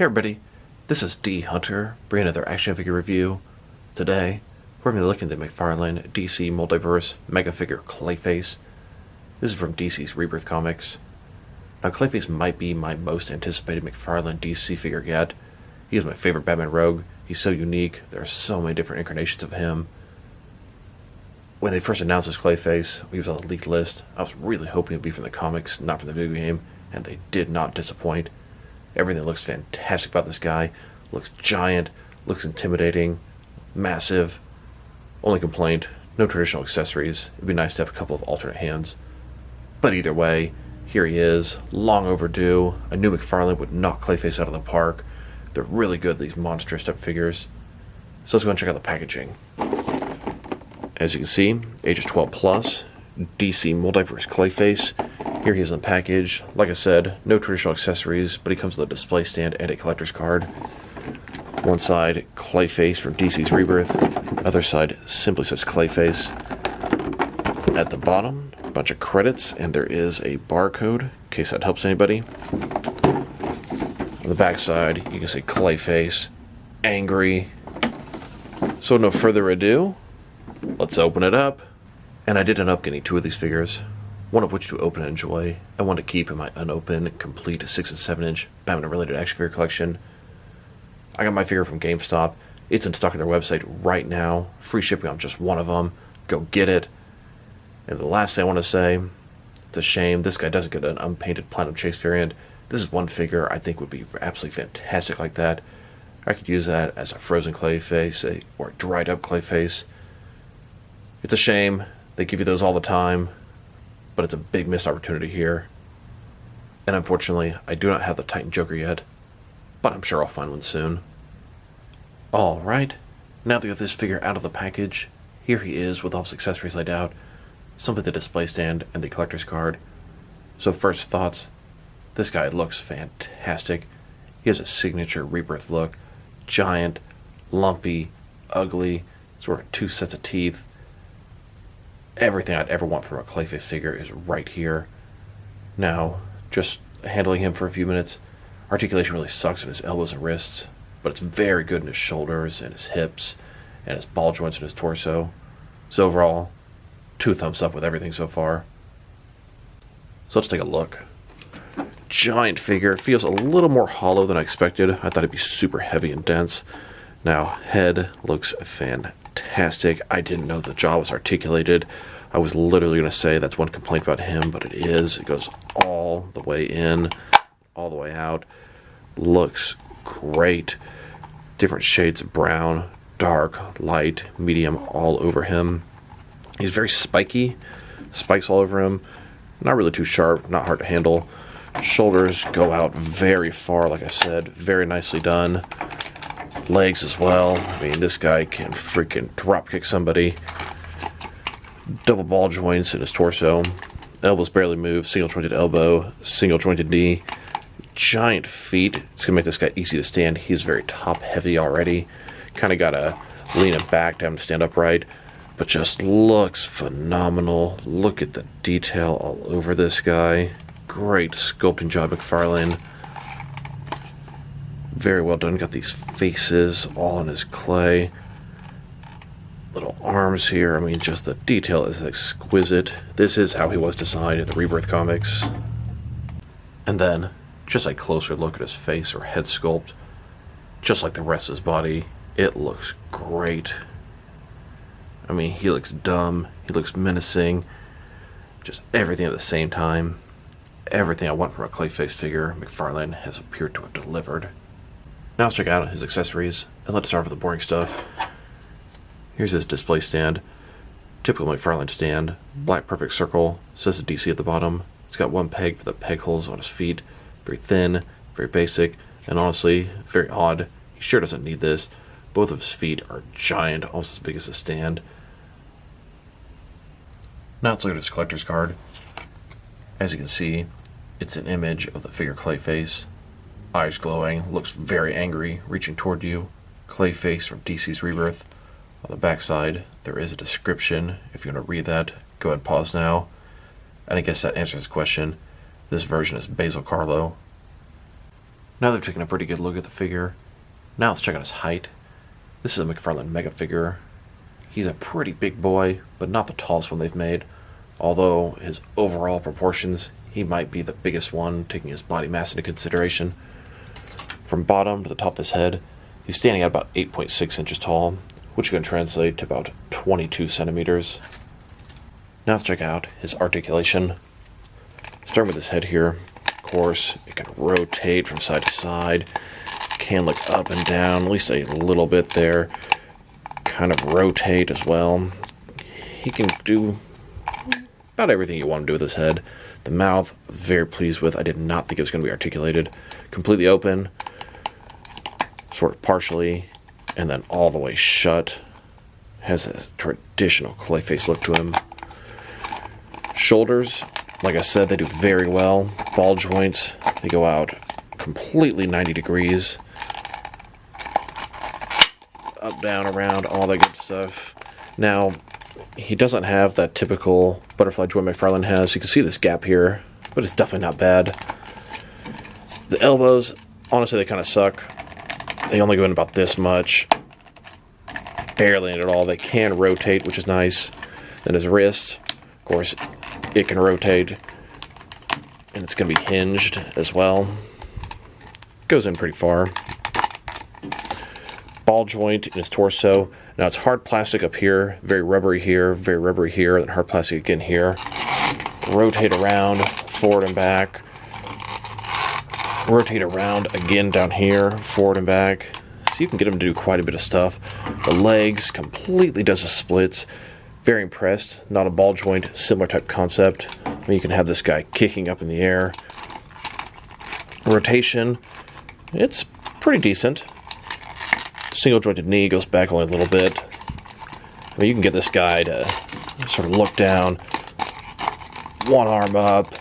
Hey everybody, this is D Hunter, bringing another action figure review. Today, we're going to be looking at the McFarlane DC Multiverse Megafig Clayface. This is from DC's Rebirth comics. Now, Clayface might be my most anticipated McFarlane DC figure yet. He is my favorite Batman rogue. He's so unique. There are so many different incarnations of him. When they first announced this Clayface, he was on the leaked list. I was really hoping it would be from the comics, not from the video game, and they did not disappoint. Everything looks fantastic about this guy. Looks giant, looks intimidating, massive. Only complaint, no traditional accessories. It'd be nice to have a couple of alternate hands. But either way, here he is, long overdue. A new McFarlane would knock Clayface out of the park. They're really good, these monstrous type figures. So let's go and check out the packaging. As you can see, ages 12 plus, DC Multiverse Clayface. Here he is in the package. Like I said, no traditional accessories, but he comes with a display stand and a collector's card. One side, Clayface from DC's Rebirth. Other side simply says Clayface. At the bottom, a bunch of credits, and there is a barcode, in case that helps anybody. On the back side, you can say Clayface, angry. So no further ado, let's open it up. And I did end up getting two of these figures, one of which to open and enjoy, and one to keep in my unopened, complete 6 and 7 inch Batman-related action figure collection. I got my figure from GameStop. It's in stock on their website right now. Free shipping on just one of them. Go get it. And the last thing I want to say, it's a shame this guy doesn't get an unpainted Platinum Chase variant. This is one figure I think would be absolutely fantastic like that. I could use that as a frozen Clayface or a dried up Clayface. It's a shame. They give you those all the time. But it's a big missed opportunity here. And unfortunately, I do not have the Titan Joker yet, but I'm sure I'll find one soon. Alright, now that we got this figure out of the package, here he is with all his accessories laid out, some with the display stand and the collector's card. So first thoughts, this guy looks fantastic. He has a signature Rebirth look, giant, lumpy, ugly, sort of two sets of teeth. Everything I'd ever want from a Clayface figure is right here. Now, just handling him for a few minutes, articulation really sucks in his elbows and wrists, but it's very good in his shoulders and his hips and his ball joints and his torso. So overall, 2 thumbs up with everything so far. So let's take a look. Giant figure, feels a little more hollow than I expected. I thought it'd be super heavy and dense. Now, head looks fantastic. I didn't know the jaw was articulated. I was literally going to say that's one complaint about him, but it is. It goes all the way in, all the way out. Looks great. Different shades of brown, dark, light, medium, all over him. He's very spiky. Spikes all over him. Not really too sharp, not hard to handle. Shoulders go out very far, like I said. Very nicely done. Legs as well. I mean, this guy can freaking drop kick somebody. Double ball joints in his torso. Elbows barely move. Single jointed elbow. Single jointed knee. Giant feet. It's going to make this guy easy to stand. He's very top heavy already. Kind of got to lean him back to have him stand upright. But just looks phenomenal. Look at the detail all over this guy. Great sculpting job, McFarlane. Very well done. Got these faces all in his clay. Little arms here. I mean, just the detail is exquisite. This is how he was designed in the Rebirth comics. And then, just a closer look at his face or head sculpt. Just like the rest of his body, it looks great. I mean, he looks dumb. He looks menacing. Just everything at the same time. Everything I want from a Clayface figure, McFarlane has appeared to have delivered. Now let's check out his accessories, and let's start with the boring stuff. Here's his display stand. Typical McFarlane stand. Black perfect circle. Says the DC at the bottom. It's got one peg for the peg holes on his feet. Very thin, very basic, and honestly, very odd. He sure doesn't need this. Both of his feet are giant, almost as big as the stand. Now let's look at his collector's card. As you can see, it's an image of the figure Clayface. Eyes glowing, looks very angry, reaching toward you. Clayface from DC's Rebirth. On the back side, there is a description. If you want to read that, go ahead and pause now. And I guess that answers this question. This version is Basil Karlo. Now they've taken a pretty good look at the figure. Now let's check out his height. This is a McFarlane Mega figure. He's a pretty big boy, but not the tallest one they've made. Although his overall proportions, he might be the biggest one, taking his body mass into consideration. From bottom to the top of his head, he's standing at about 8.6 inches tall, which can translate to about 22 centimeters. Now let's check out his articulation. Starting with his head here, of course, it can rotate from side to side, can look up and down, at least a little bit there, kind of rotate as well. He can do about everything you want to do with his head. The mouth, very pleased with. I did not think it was going to be articulated. Completely open, sort of partially, and then all the way shut. Has a traditional Clayface look to him. Shoulders, like I said, they do very well. Ball joints, they go out completely 90 degrees. Up, down, around, all that good stuff. Now, he doesn't have that typical butterfly joint McFarlane has. You can see this gap here, but it's definitely not bad. The elbows, honestly, they kind of suck. They only go in about this much. Barely in at all. They can rotate, which is nice. Then his wrist, of course, it can rotate. And it's going to be hinged as well. Goes in pretty far. Ball joint in his torso. Now it's hard plastic up here, very rubbery here, then hard plastic again here. Rotate around, forward and back. Rotate around again down here, forward and back. So you can get him to do quite a bit of stuff. The legs completely does the splits. Very impressed. Not a ball joint, similar type concept. I mean, you can have this guy kicking up in the air. Rotation, it's pretty decent. Single jointed knee goes back only a little bit. I mean, you can get this guy to sort of look down, one arm up,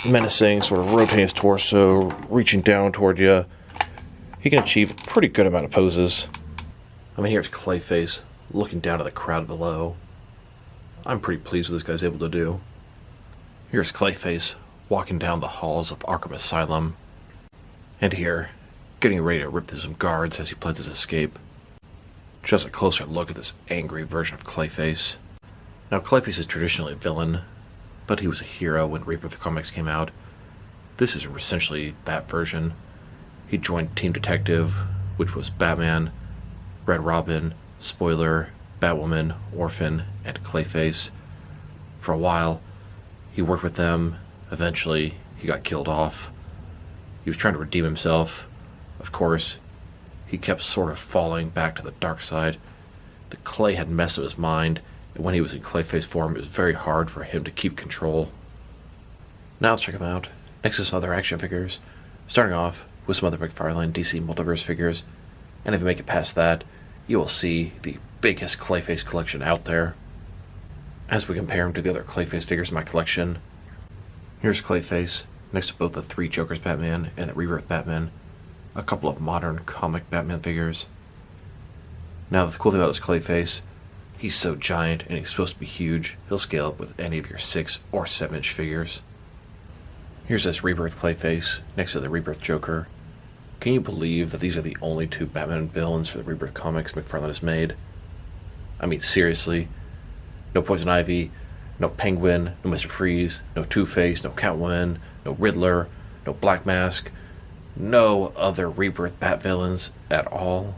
menacing, sort of rotating his torso, reaching down toward you. He can achieve a pretty good amount of poses. I mean, here's Clayface looking down at the crowd below. I'm pretty pleased with what this guy's able to do. Here's Clayface walking down the halls of Arkham Asylum. And here, getting ready to rip through some guards as he plans his escape. Just a closer look at this angry version of Clayface. Now, Clayface is traditionally a villain, but he was a hero when Rebirth comics came out. This is essentially that version. He joined Team Detective, which was Batman, Red Robin, Spoiler, Batwoman, Orphan, and Clayface. For a while, he worked with them. Eventually, he got killed off. He was trying to redeem himself. Of course, he kept sort of falling back to the dark side. The clay had messed up his mind, and when he was in Clayface form, it was very hard for him to keep control. Now let's check him out. Next is some other action figures. Starting off with some other McFarlane DC Multiverse figures. And if you make it past that, you will see the biggest Clayface collection out there. As we compare him to the other Clayface figures in my collection, here's Clayface next to both the 3 Jokers Batman and the Rebirth Batman. A couple of modern comic Batman figures. Now, the cool thing about this Clayface, he's so giant and he's supposed to be huge, he'll scale up with any of your 6 or 7 inch figures. Here's this Rebirth Clayface next to the Rebirth Joker. Can you believe that these are the only 2 Batman villains for the Rebirth comics McFarlane has made? I mean, seriously. No Poison Ivy, no Penguin, no Mr. Freeze, no Two-Face, no Catwoman, no Riddler, no Black Mask, no other Rebirth Bat villains at all.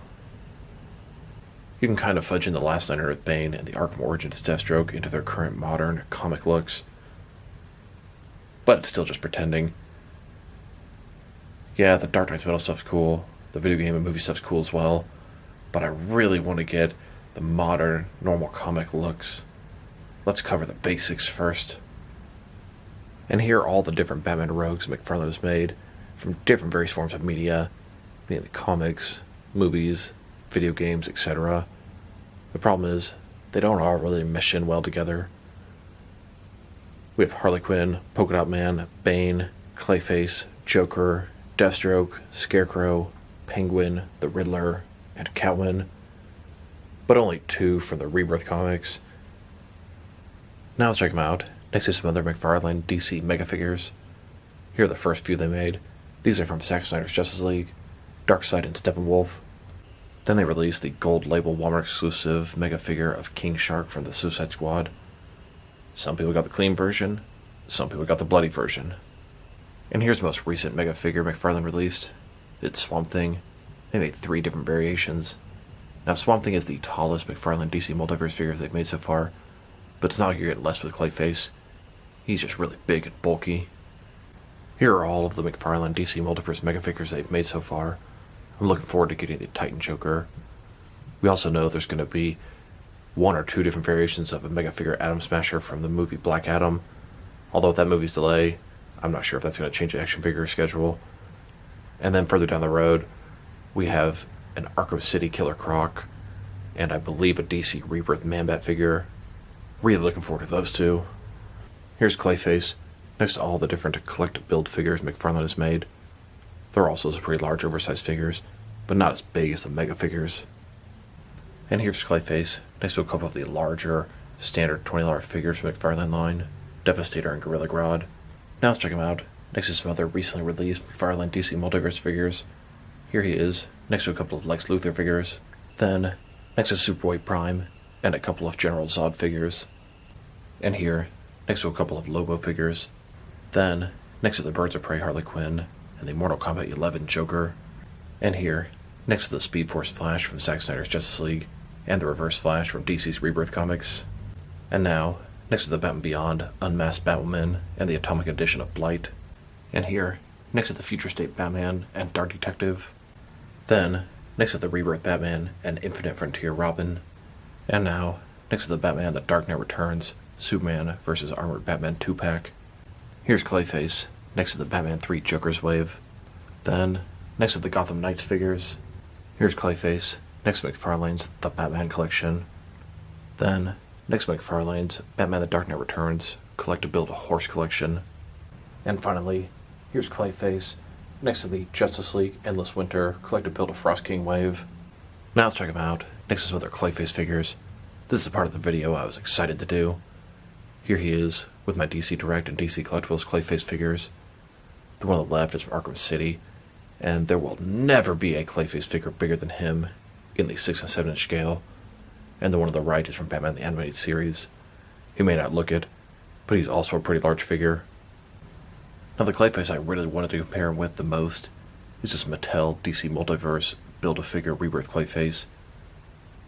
You can kind of fudge in the Last Night on Earth Bane and the Arkham Origins Deathstroke into their current modern comic looks. But it's still just pretending. Yeah, the Dark Knight's Metal stuff's cool, the video game and movie stuff's cool as well, but I really want to get the modern, normal comic looks. Let's cover the basics first. And here are all the different Batman rogues McFarlane has made, from different various forms of media, mainly comics, movies, video games, etc. The problem is, they don't all really mesh in well together. We have Harley Quinn, Polka Dot Man, Bane, Clayface, Joker, Deathstroke, Scarecrow, Penguin, the Riddler, and Catwoman, but only 2 from the Rebirth comics. Now let's check them out. Next is some other McFarlane DC Megafigures. Here are the first few they made. These are from Zack Snyder's Justice League, Darkseid and Steppenwolf. Then they released the gold label Walmart exclusive mega figure of King Shark from the Suicide Squad. Some people got the clean version, some people got the bloody version. And here's the most recent mega figure McFarlane released. It's Swamp Thing. They made 3 different variations. Now Swamp Thing is the tallest McFarlane DC Multiverse figure they've made so far, but it's not like you're getting less with Clayface. He's just really big and bulky. Here are all of the McFarlane DC Multiverse mega figures they've made so far. I'm looking forward to getting the Titan Joker. We also know there's going to be 1 or 2 different variations of a mega figure Atom Smasher from the movie Black Adam. Although with that movie's delay, I'm not sure if that's going to change the action figure schedule. And then further down the road, we have an Arkham City Killer Croc, and I believe a DC Rebirth Man-Bat figure. Really looking forward to those 2. Here's Clayface, next to all the different collect build figures McFarlane has made. They're also some pretty large oversized figures, but not as big as the mega figures. And here's Clayface, next to a couple of the larger, standard $20 figures from McFarlane line, Devastator and Gorilla Grodd. Now let's check him out, next to some other recently released McFarlane DC Multiverse figures. Here he is, next to a couple of Lex Luthor figures. Then, next to Superboy Prime, and a couple of General Zod figures. And here, next to a couple of Lobo figures. Then, next to the Birds of Prey Harley Quinn, and the Mortal Kombat 11 Joker. And here, next to the Speed Force Flash from Zack Snyder's Justice League, and the Reverse Flash from DC's Rebirth comics. And now, next to the Batman Beyond Unmasked Batwoman, and the Atomic Edition of Blight. And here, next to the Future State Batman and Dark Detective. Then, next to the Rebirth Batman and Infinite Frontier Robin. And now, next to the Batman The Dark Knight Returns, Superman vs. Armored Batman 2-pack. Here's Clayface, next to the Batman 3 Joker's Wave. Then, next to the Gotham Knights figures. Here's Clayface, next to McFarlane's The Batman Collection. Then, next to McFarlane's Batman The Dark Knight Returns, Collect-to-Build a Horse Collection. And finally, here's Clayface, next to the Justice League Endless Winter, Collect-to-Build a Frost King Wave. Now let's check him out, next to some other Clayface figures. This is the part of the video I was excited to do. Here he is, with my DC Direct and DC Collectibles Clayface figures. The one on the left is from Arkham City, and there will never be a Clayface figure bigger than him in the 6 and 7 inch scale. And the one on the right is from Batman the Animated Series. He may not look it, but he's also a pretty large figure. Now the Clayface I really wanted to compare him with the most is this Mattel DC Multiverse Build-A-Figure Rebirth Clayface.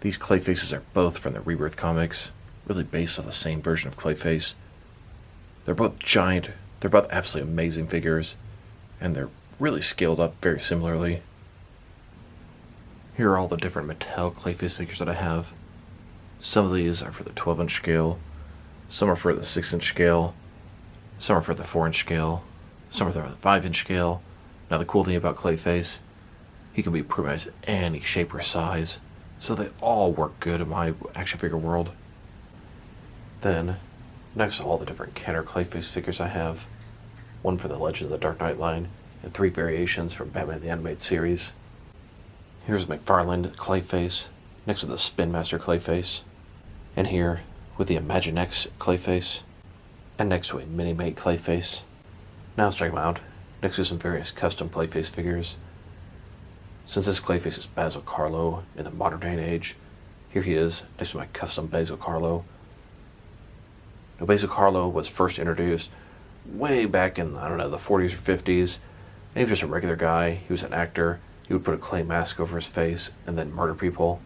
These Clayfaces are both from the Rebirth comics, really based on the same version of Clayface. They're both giant, they're both absolutely amazing figures, and they're really scaled up very similarly. Here are all the different Mattel Clayface figures that I have. Some of these are for the 12 inch scale, some are for the 6 inch scale, some are for the 4 inch scale, some are for the 5 inch scale. Now the cool thing about Clayface, he can be pretty much any shape or size, so they all work good in my action figure world. Then, next to all the different Kenner Clayface figures I have, one for the Legend of the Dark Knight line, and 3 variations from Batman the Animated Series. Here's McFarlane Clayface, next to the Spin Master Clayface, and here with the Imaginext Clayface, and next to a Mini-Mate Clayface. Now let's check them out, next to some various custom Clayface figures. Since this Clayface is Basil Karlo in the modern day and age, here he is next to my custom Basil Karlo. Now Basil Karlo was first introduced way back in, the 40s or 50s, and he was just a regular guy. He was an actor. He would put a clay mask over his face and then murder people.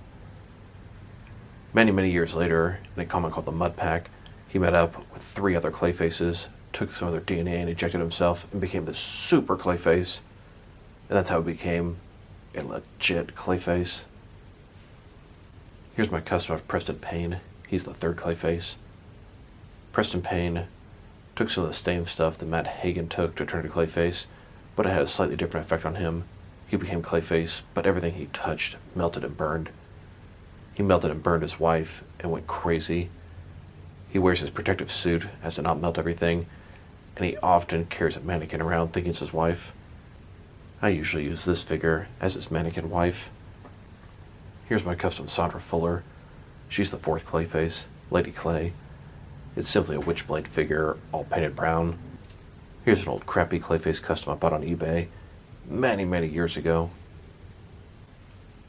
Many, many years later, in a comic called The Mud Pack, he met up with 3 other Clayfaces, took some of their DNA and injected himself, and became this super Clayface. And that's how he became a legit Clayface. Here's my custom of Preston Payne. He's the 3rd Clayface. Preston Payne took some of the same stuff that Matt Hagen took to turn to Clayface, but it had a slightly different effect on him. He became Clayface, but everything he touched melted and burned. He melted and burned his wife and went crazy. He wears his protective suit as to not melt everything, and he often carries a mannequin around thinking it's his wife. I usually use this figure as his mannequin wife. Here's my custom Sandra Fuller. She's the 4th Clayface, Lady Clay. It's simply a Witchblade figure, all painted brown. Here's an old crappy Clayface custom I bought on eBay. many years ago.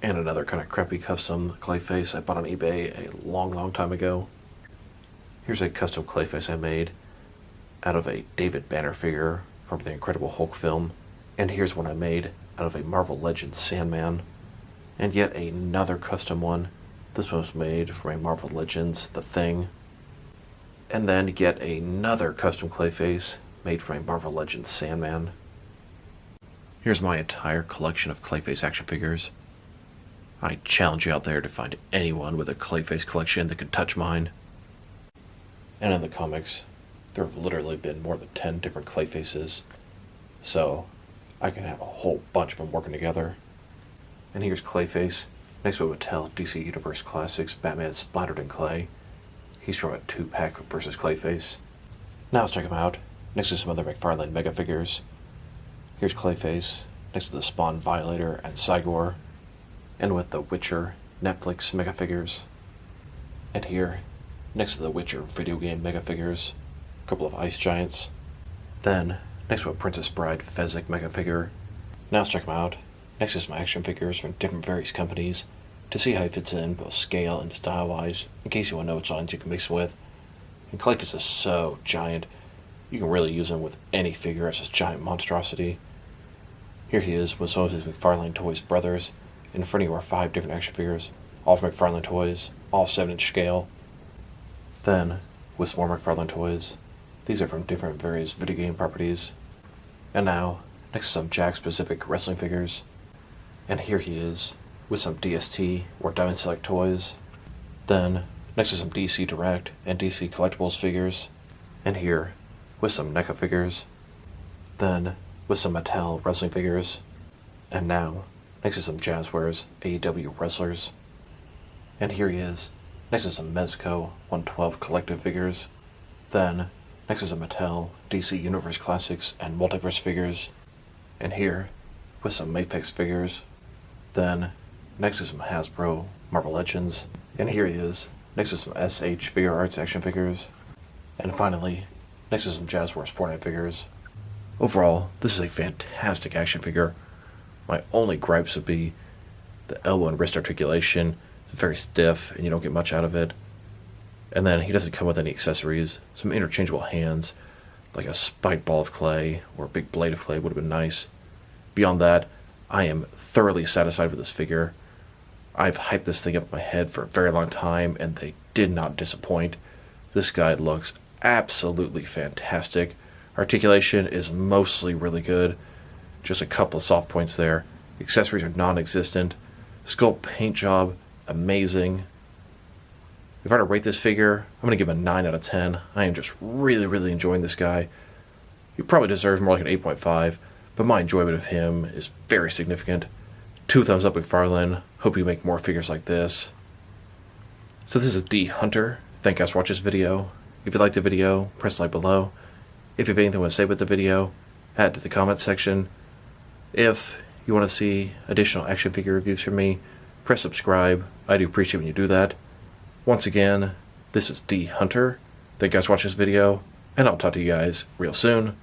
And another kind of crappy custom Clayface I bought on eBay a long time ago. Here's a custom Clayface I made out of a David Banner figure from the Incredible Hulk film. And here's one I made out of a Marvel Legends Sandman. And yet another custom one. This one was made from a Marvel Legends The Thing. And then yet another custom Clayface made from a Marvel Legends Sandman. Here's my entire collection of Clayface action figures. I challenge you out there to find anyone with a Clayface collection that can touch mine. And in the comics, there have literally been more than 10 different Clayfaces, so I can have a whole bunch of them working together. And here's Clayface, next to a Mattel DC Universe Classics Batman Splattered in Clay. He's from a 2-pack versus Clayface. Now let's check him out, next to some other McFarlane Mega figures. Here's Clayface, next to the Spawn Violator and Cygor, and with the Witcher Netflix Mega figures. And here, next to the Witcher video game Mega figures, a couple of Ice Giants. Then, next to a Princess Bride Fezzik Mega figure. Now let's check him out, next to some action figures from different various companies, to see how he fits in both scale and style-wise, in case you want to know which lines you can mix him with. And Clayface is so giant, you can really use him with any figure as this giant monstrosity. Here he is with some of his McFarlane Toys brothers. In front of you are 5 different action figures, all from McFarlane Toys, all 7-inch scale. Then, with some more McFarlane Toys, these are from different various video game properties. And now, next to some Jack-specific wrestling figures. And here he is, with some DST or Diamond Select toys. Then, next to some DC Direct and DC Collectibles figures. And here, with some NECA figures. Then, with some Mattel wrestling figures. And now, next to some Jazzwares AEW wrestlers. And here he is, next to some Mezco 112 collective figures. Then, next to some Mattel DC Universe Classics and Multiverse figures. And here, with some Megafig figures. Then, next to some Hasbro Marvel Legends. And here he is, next to some SH Figure Arts action figures. And finally, next to some Jazzwares Fortnite figures. Overall, this is a fantastic action figure. My only gripes would be the elbow and wrist articulation. It's very stiff and you don't get much out of it. And then he doesn't come with any accessories. Some interchangeable hands, like a spiked ball of clay or a big blade of clay would have been nice. Beyond that, I am thoroughly satisfied with this figure. I've hyped this thing up in my head for a very long time and they did not disappoint. This guy looks absolutely fantastic. Articulation is mostly really good. Just a couple of soft points there. Accessories are non-existent. Sculpt paint job, amazing. If I were to rate this figure, I'm going to give him a 9 out of 10. I am just really enjoying this guy. He probably deserves more like an 8.5, but my enjoyment of him is very significant. 2 thumbs up, McFarlane. Hope you make more figures like this. So this is D Hunter. Thank you guys for watching this video. If you liked the video, press like below. If you have anything you want to say about the video, add to the comment section. If you want to see additional action figure reviews from me, press subscribe. I do appreciate when you do that. Once again, this is D Hunter. Thank you guys for watching this video, and I'll talk to you guys real soon.